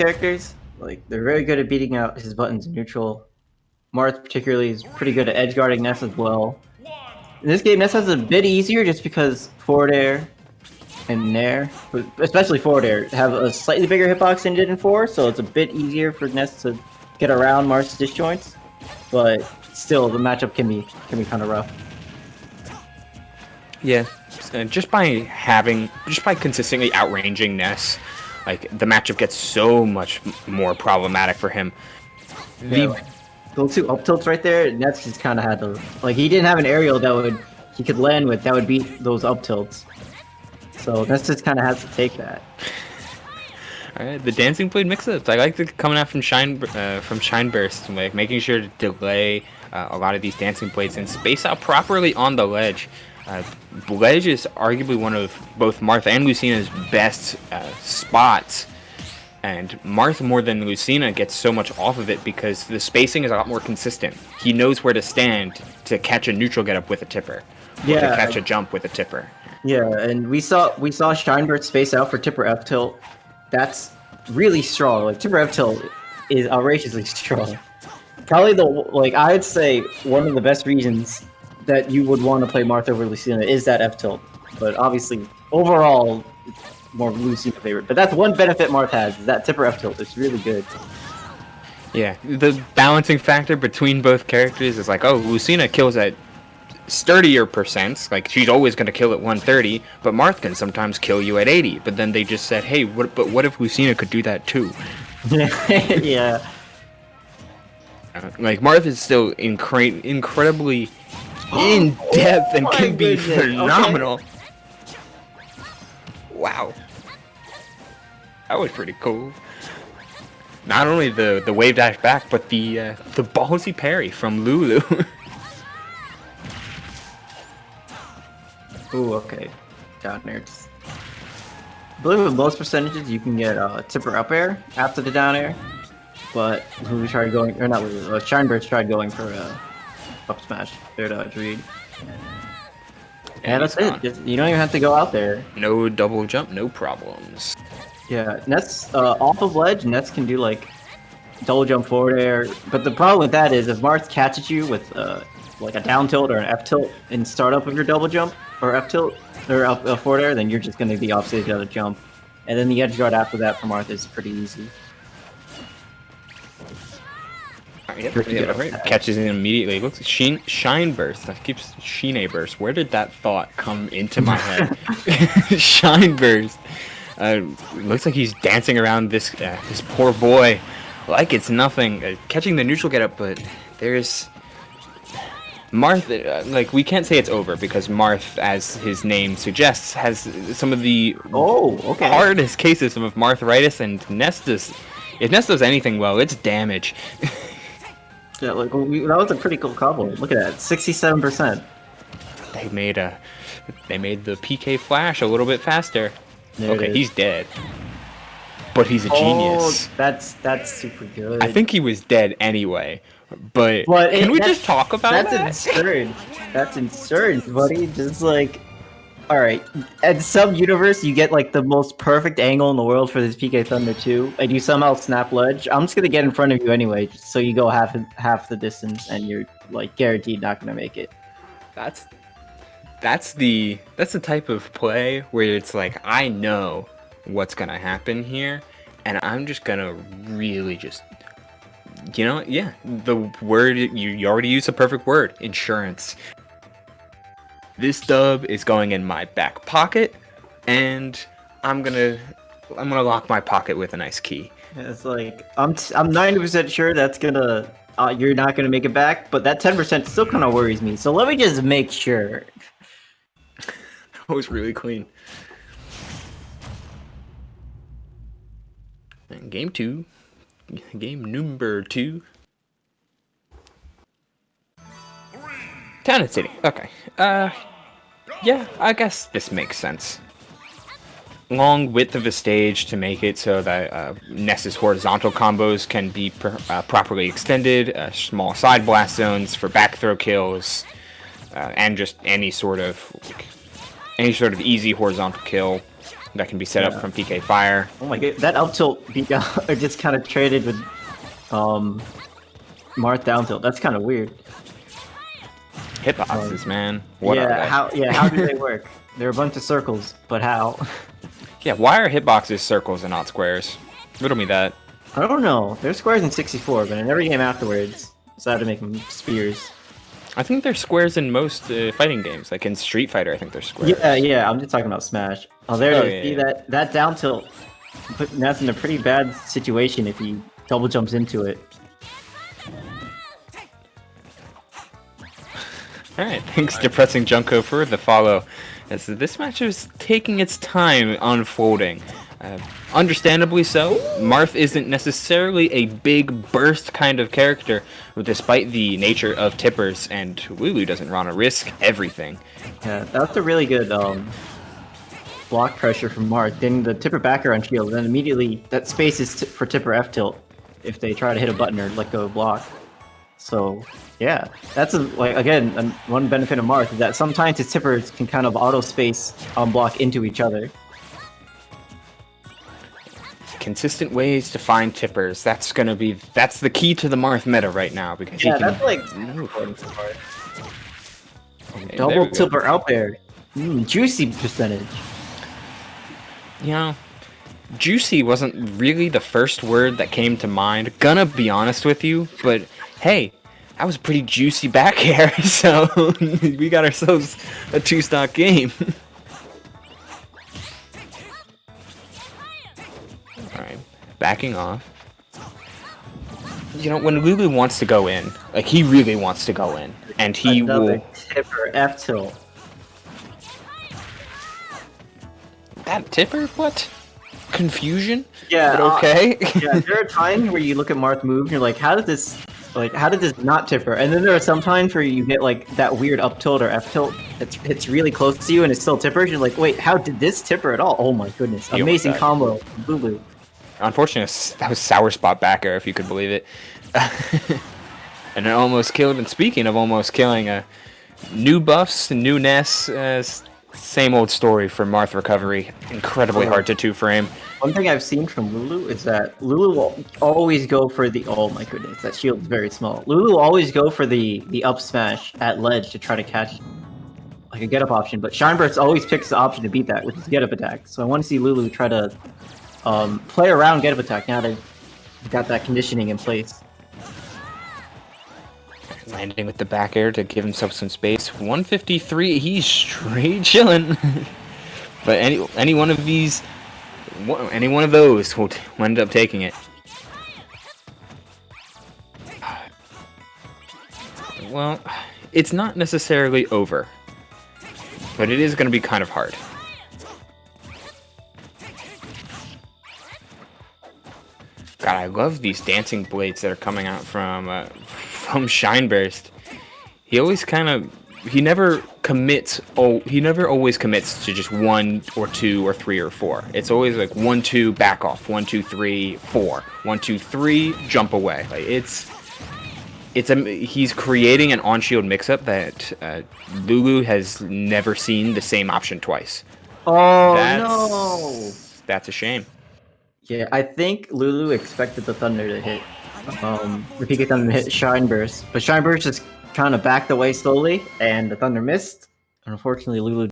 characters. Like, they're very good at beating out his buttons in neutral. Marth particularly is pretty good at edge guarding Ness as well. In this game, Ness has a bit easier just because forward air and nair, but especially forward air, have a slightly bigger hitbox than it did in 4, so it's a bit easier for Ness to get around Marth's disjoints. But still, the matchup can be kind of rough. Yeah, just by consistently outranging Ness, like the matchup gets so much more problematic for him. Yeah, those two up tilts right there, Ness just kind of had to, like, he didn't have an aerial that he could land with that would beat those up tilts. So Ness just kind of has to take that. All right, the dancing blade mix-ups. I like the coming out from ShineBurst, like making sure to delay a lot of these dancing blades and space out properly on the ledge. Ledge is arguably one of both Marth and Lucina's best spots, and Marth more than Lucina gets so much off of it because the spacing is a lot more consistent. He knows where to stand to catch a neutral get up with a tipper, or to catch a jump with a tipper. Yeah, and we saw ShineBurst space out for tipper F tilt. That's really strong. Like, tipper F tilt is outrageously strong. Probably I'd say one of the best reasons that you would want to play Marth over Lucina is that F tilt. But obviously, overall, it's more Lucina favorite. But that's one benefit Marth has, is that tipper F tilt. It's really good. Yeah, the balancing factor between both characters is like, oh, Lucina kills at sturdier percents, like she's always going to kill at 130, but Marth can sometimes kill you at 80. But then they just said, hey, what if Lucina could do that too? Yeah. Like, Marth is still incredibly in depth and can be phenomenal. Okay. Wow, that was pretty cool. Not only the wave dash back, but the ballsy parry from LouuLouu. Ooh, okay. Down air. I believe with most percentages you can get tipper up air after the down air, but LouuLouu tried going, or not LouuLouu, ShineBurst tried going for up smash, their dodge read. And that's it. You don't even have to go out there. No double jump, no problems. Yeah, Nets off of ledge, Nets can do like double jump forward air, but the problem with that is if Marth catches you with like a down tilt or an F tilt and start up with your double jump or F tilt or up forward air, then you're just going to be opposite the other jump. And then the edge guard after that for Marth is pretty easy. Right. Catches it immediately. Looks ShineBurst. That keeps ShineBurst. Where did that thought come into my head? ShineBurst. Looks like he's dancing around this poor boy like it's nothing. Catching the neutral get up, but there's Marth. Like, we can't say it's over because Marth, as his name suggests, has some of the hardest cases of Marthritis, and if Ness does anything well, it's damage. Yeah, like that was a pretty cool combo. Look at that, 67%. They made the PK flash a little bit faster. Okay, he's dead, but he's a genius. That's super good. I think he was dead anyway. But can we just talk about that? That's absurd. That's absurd, buddy. Just like, all right, at some universe you get like the most perfect angle in the world for this PK Thunder 2, and you somehow snap ledge. I'm just gonna get in front of you anyway, so you go half the distance, and you're like guaranteed not gonna make it. That's the type of play where it's like, I know what's gonna happen here, and I'm just gonna really just, yeah, the word you already used a perfect word, insurance. This dub is going in my back pocket, and I'm gonna lock my pocket with a nice key. Yeah, it's like I'm 90% sure that's gonna you're not gonna make it back, but that 10% still kind of worries me. So let me just make sure. That was really clean. And game number 2. Town and City. Okay. Yeah, I guess this makes sense. Long width of a stage to make it so that Ness's horizontal combos can be properly extended. Small side blast zones for back throw kills, and just any sort of easy horizontal kill. that can be set up from PK Fire. Oh my god, that up tilt beat down, or just kind of traded with Marth down tilt. That's kind of weird. Hitboxes, man. What are they? How do they work? They're a bunch of circles, but how? Yeah, why are hitboxes circles and not squares? Riddle me that. I don't know. They're squares in 64, but in every game afterwards, decided to make them spears. I think they're squares in most fighting games. Like in Street Fighter, I think they're squares. Yeah, I'm just talking about Smash. Oh, there it is. See that down tilt put Ness in a pretty bad situation if he double jumps into it. Alright, thanks Depressing Junko for the follow. As this match is taking its time unfolding. Understandably so, Marth isn't necessarily a big burst kind of character, despite the nature of tippers, and LouuLouu doesn't want to risk everything. Yeah, that's a really good block pressure from Marth. Then the tipper backer on shield, then immediately that space is for tipper F tilt if they try to hit a button or let go of block. So yeah, that's one benefit of Marth is that sometimes his tippers can kind of auto space on block into each other. Consistent ways to find tippers. That's the key to the Marth meta right now because he can. That's like double tipper out there. Juicy percentage. You know, juicy wasn't really the first word that came to mind. Gonna be honest with you, but hey, that was a pretty juicy back air, so we got ourselves a 2-stock game. Alright, backing off. You know, when LouuLouu wants to go in, like he really wants to go in, and he will... tipper F tilt. That tipper? What? Confusion? Yeah. But okay. Yeah, there are times where you look at Marth move and you're like, how did this not tipper? And then there are some times where you get like that weird up tilt or F tilt it's really close to you and it's still tipper. You're like, wait, how did this tipper at all? Oh my goodness. Amazing combo. LouuLouu. Unfortunately, that was sour spot back air, if you could believe it. And it almost killed. And speaking of almost killing, new buffs, new Ness, same old story for Marth recovery. Incredibly hard to 2-frame. One thing I've seen from LouuLouu is that LouuLouu will always go for the... Oh my goodness, that shield is very small. LouuLouu will always go for the up smash at ledge to try to catch like a get up option, but ShineBurst always picks the option to beat that, which is get up attack. So I want to see LouuLouu try to play around get up attack now that they've got that conditioning in place. Landing with the back air to give himself some space. 153, he's straight chilling. But any one of these, any one of those will end up taking it. Well, it's not necessarily over, but it is going to be kind of hard. God, I love these dancing blades that are coming out from ShineBurst. He always he never commits. He never always commits to just 1 or 2 or 3 or 4. It's always like 1, 2, back off. 1, 2, 3, 4. 1, 2, 3, jump away. Like he's creating an on-shield mix-up that LouuLouu has never seen the same option twice. Oh no! That's a shame. Yeah, I think LouuLouu expected the Thunder to hit. The PK Thunder to hit ShineBurst, but ShineBurst just kind of backed away slowly, and the Thunder missed. And unfortunately, LouuLouu